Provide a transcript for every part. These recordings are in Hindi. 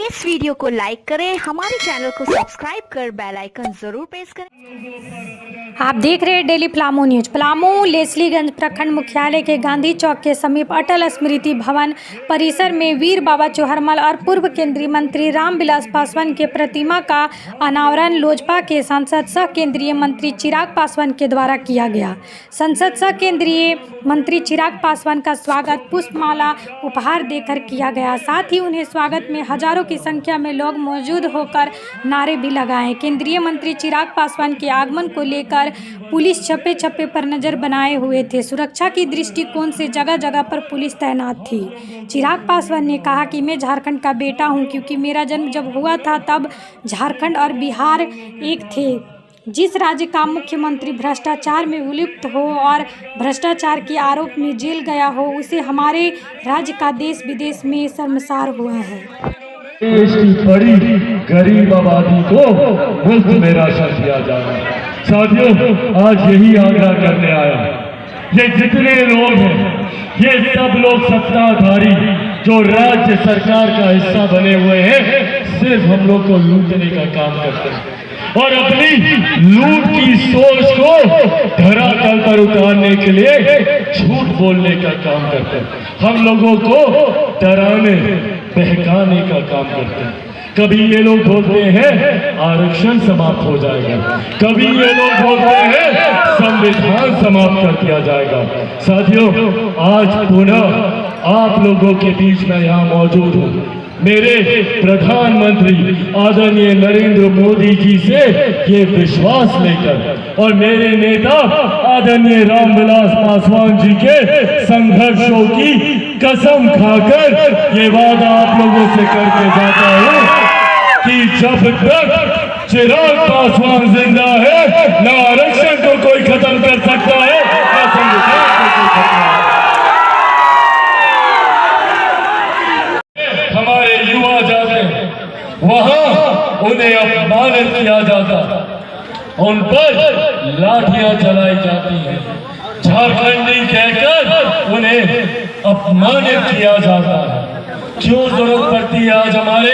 इस वीडियो को लाइक करें, हमारे चैनल को सब्सक्राइब कर बेल आइकन जरूर प्रेस करें। आप देख रहे हैं डेली पलामू न्यूज। पलामू लेस्लीगंज प्रखंड मुख्यालय के गांधी चौक के समीप अटल स्मृति भवन परिसर में वीर बाबा चौहरमल और पूर्व केंद्रीय मंत्री रामविलास पासवान के प्रतिमा का अनावरण लोजपा के सांसद सह केंद्रीय मंत्री चिराग पासवान के द्वारा किया गया। संसद सह केंद्रीय मंत्री चिराग पासवान का स्वागत पुष्पमाला उपहार देकर किया गया। साथ ही उन्हें स्वागत में हजारों की संख्या में लोग मौजूद होकर नारे भी लगाए। केंद्रीय मंत्री चिराग पासवान के आगमन को लेकर पुलिस छप्पे छप्पे पर नजर बनाए हुए थे। सुरक्षा की दृष्टिकोण से जगह जगह पर पुलिस तैनात थी। चिराग पासवान ने कहा कि मैं झारखंड का बेटा हूं, क्योंकि मेरा जन्म जब हुआ था तब झारखंड और बिहार एक थे। जिस राज्य का मुख्यमंत्री भ्रष्टाचार में उलिप्त हो और भ्रष्टाचार के आरोप में जेल गया हो, उसे हमारे राज्य का देश विदेश में शर्मसार हुआ है। देश की बड़ी गरीब आबादी को मुफ्त में राशन दिया जाए। साथियों, आज यही आग्रह करने आया। ये जितने लोग हैं, ये सब लोग सत्ताधारी जो राज्य सरकार का हिस्सा बने हुए हैं, सिर्फ हम लोग को लूटने का काम करते हैं और अपनी लूट की सोच को धरातल पर उतारने के लिए झूठ बोलने का काम करते हैं। हम लोगों को डराने बहकाने का काम करते हैं। कभी ये लोग बोलते हैं आरक्षण समाप्त हो जाएगा, कभी ये लोग बोलते हैं संविधान समाप्त कर दिया जाएगा। साथियों, आज पुनः आप लोगों के बीच में यहाँ मौजूद हूँ मेरे प्रधानमंत्री आदरणीय नरेंद्र मोदी जी से ये विश्वास लेकर और मेरे नेता आदरणीय रामविलास पासवान जी के संघर्षों की कसम खाकर ये वादा आप लोगों से करके जाता हूँ कि जब तक चिराग पासवान जिंदा है, न आरक्षण को कोई खत्म कर सकता है, न संविधान को कोई खत्म। हमारे युवा जाते हैं, वहां उन्हें अपमानित किया जाता, उन पर लाठियां चलाई जाती हैं, झारखंडी कहकर उन्हें अपमानित किया जाता है। क्यों जरूरत पड़ती है आज हमारे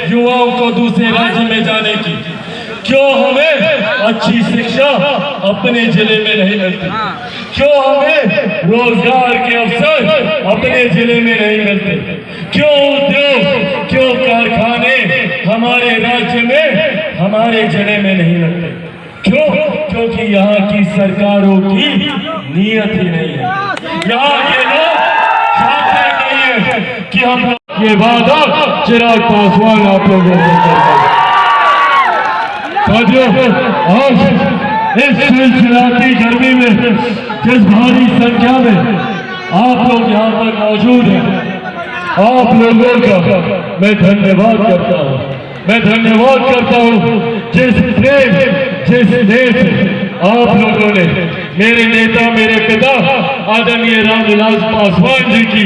युवाओं को दूसरे राज्य में जाने की? क्यों हमें अच्छी शिक्षा अपने जिले में नहीं मिलती? क्यों हमें रोजगार के अवसर अपने जिले में नहीं मिलते? क्यों उद्योग, क्यों कारखाने हमारे राज्य में हमारे जिले में नहीं लगते? क्यों? क्योंकि यहाँ की सरकारों की नीयत ही नहीं है। यहाँ के लोग चाहते नहीं है कि हम ये वादा चिराग पासवान आप लोगों से करते हैं। साथियों, आज इस चिलचिलाती गर्मी में जिस भारी संख्या में आप लोग यहाँ पर मौजूद हैं, आप लोगों का मैं धन्यवाद करता हूँ। मैं धन्यवाद करता हूँ जिस प्रेम, जिस देश आप लोगों ने मेरे नेता, मेरे पिता आदरणीय रामविलास पासवान जी की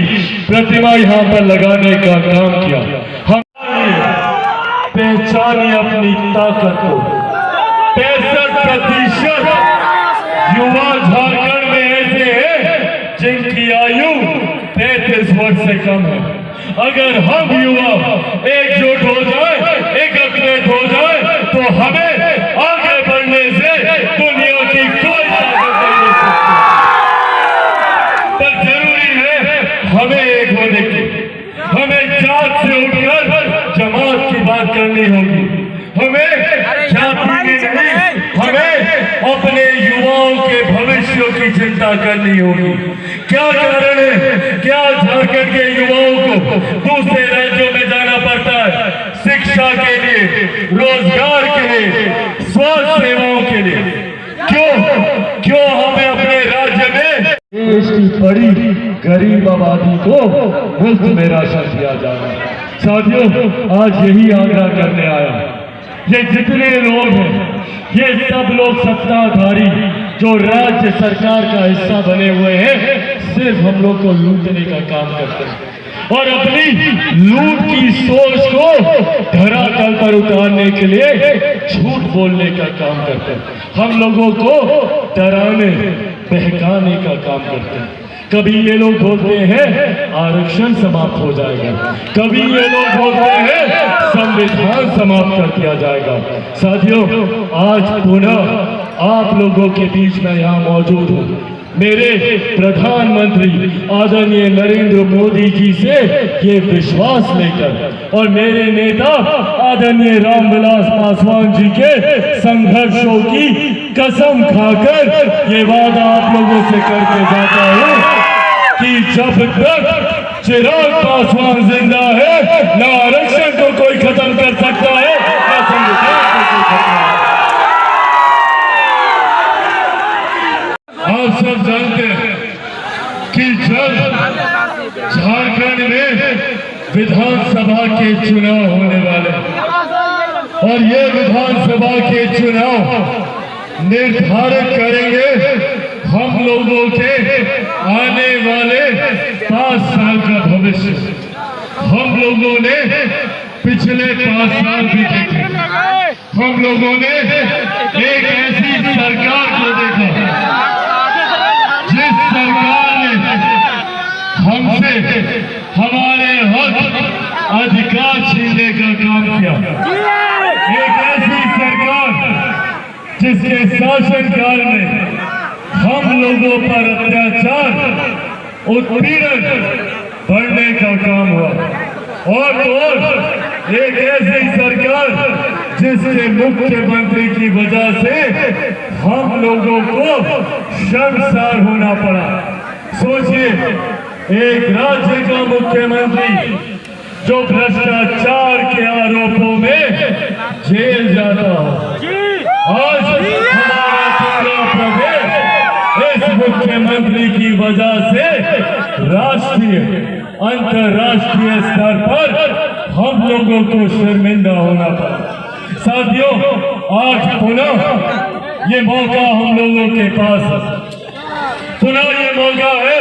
प्रतिमा यहाँ पर लगाने का काम किया। हम पहचानिए अपनी ताकत को। 65% युवा झारखंड में ऐसे हैं जिनकी आयु 35 वर्ष से कम है। अगर हम युवा एकजुट हो जाए, एकत्रित हो जाए, तो हमें आगे बढ़ने से दुनिया की कोई ताकत नहीं रोक सकती। पर जरूरी है हमें एक होने की, हमें जात से उठकर जमात की बात करनी होगी। हमें जाति में नहीं, हमें अपने युवाओं के भविष्य की चिंता करनी होगी। क्या कारण है, क्या झारखंड के युवाओं को दूसरे राज्यों में जाना पड़ता है? शिक्षा के लिए, रोजगार के लिए, स्वास्थ्य सेवाओं के लिए। क्यों हमें अपने राज्य में देश की बड़ी गरीब आबादी को मुफ्त में राशन दिया जाए? साथियों, आज यही आग्रह करने आया। ये जितने लोग हैं, ये सब लोग सत्ताधारी जो राज्य सरकार का हिस्सा बने हुए हैं, सिर्फ हम लोग को लूटने का काम करते हैं और अपनी लूट की सोच को धरातल पर उतारने के लिए झूठ बोलने का काम करते हैं। हम लोगों को डराने बहकाने का काम करते हैं। कभी ये लोग बोलते हैं आरक्षण समाप्त हो जाएगा, कभी ये लोग बोलते हैं संविधान समाप्त कर दिया जाएगा। साथियों, आज पुनः आप लोगों के बीच में यहाँ मौजूद हूँ मेरे प्रधानमंत्री आदरणीय नरेंद्र मोदी जी से ये विश्वास लेकर और मेरे नेता आदरणीय रामविलास पासवान जी के संघर्षों की कसम खाकर ये वादा आप लोगों से करके जाता हूँ कि जब तक चिराग पासवान जिंदा है न आरक्षण को कोई खत्म कर सकता है न संविधान को कोई खत्म। आप सब जानते हैं कि जब झारखंड में विधानसभा के चुनाव होने वाले और ये विधानसभा के चुनाव निर्धारित करेंगे हम लोगों के आने वाले 5 साल का भविष्य। हम लोगों ने पिछले 5 साल भी देखे, हम लोगों ने एक ऐसी सरकार को देखा जिस सरकार ने हमसे हमारे हक अधिकार छीनने का काम किया, एक ऐसी सरकार जिसके शासनकाल में हम लोगों पर अत्याचार उत्पीड़न बढ़ने का काम हुआ और एक ऐसी सरकार जिसके मुख्यमंत्री की वजह से हम लोगों को शर्मसार होना पड़ा। सोचिए, एक राज्य का मुख्यमंत्री जो भ्रष्टाचार के आरोपों में जेल जाता हो, आज हमारा पूरा प्रदेश इस मुख्यमंत्री की वजह से राष्ट्रीय अंतर्राष्ट्रीय स्तर पर हम लोगों को शर्मिंदा होना पड़ा। साथियों, आज पुनः ये मौका हम लोगों के पास है, पुनः ये मौका है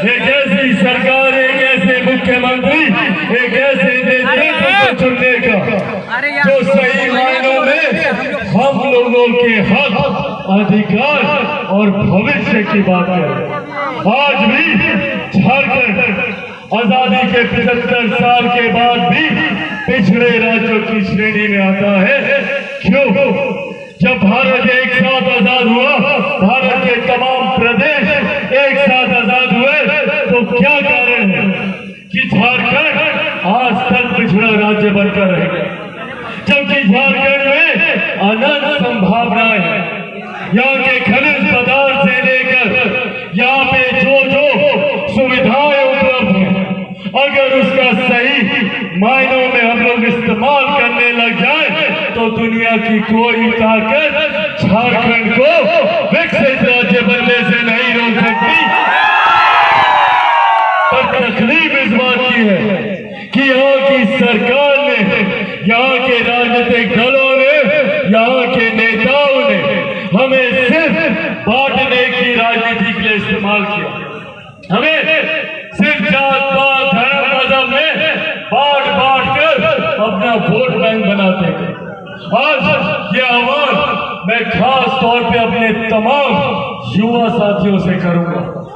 एक ऐसी सरकार, एक ऐसे मुख्यमंत्री, एक ऐसे नेतृत्व को चुनने का जो सही मायनों में हम लोगों के हक अधिकार और भविष्य की बात है। आज भी झारखंड आजादी के 75 साल के बाद भी पिछड़े राज्यों की श्रेणी में आता है। क्यों? जब भारत एक साथ आजाद हुआ, भारत के तमाम प्रदेश एक साथ आजाद हुए, तो क्या कारण है कि झारखंड आज तक पिछड़ा राज्य बनकर रहेगा, जबकि झारखंड में अनंत संभावनाएं हैं। यहाँ के खनिज पदार्थ से लेकर यहाँ पे जो जो सुविधाएं उपलब्ध हैं, अगर उसका सही मायनों में हम लोग इस्तेमाल करने लग जाए तो दुनिया की कोई ताकत झारखंड को विकसित राज्य बनने से नहीं रोक सकती। पर तकलीफ इस बात की है कि यहाँ की सरकार ने, यहाँ के राजनीतिक दलों ने, यहाँ के नेताओं ने हमें सिर्फ बांटने की राजनीति के लिए इस्तेमाल किया। हमें सिर्फ जात पात धर्म मजहब में बांट कर अपना वोट बैंक बनाते हैं। आज ये आह्वान मैं खास तौर पे अपने तमाम युवा साथियों से करूंगा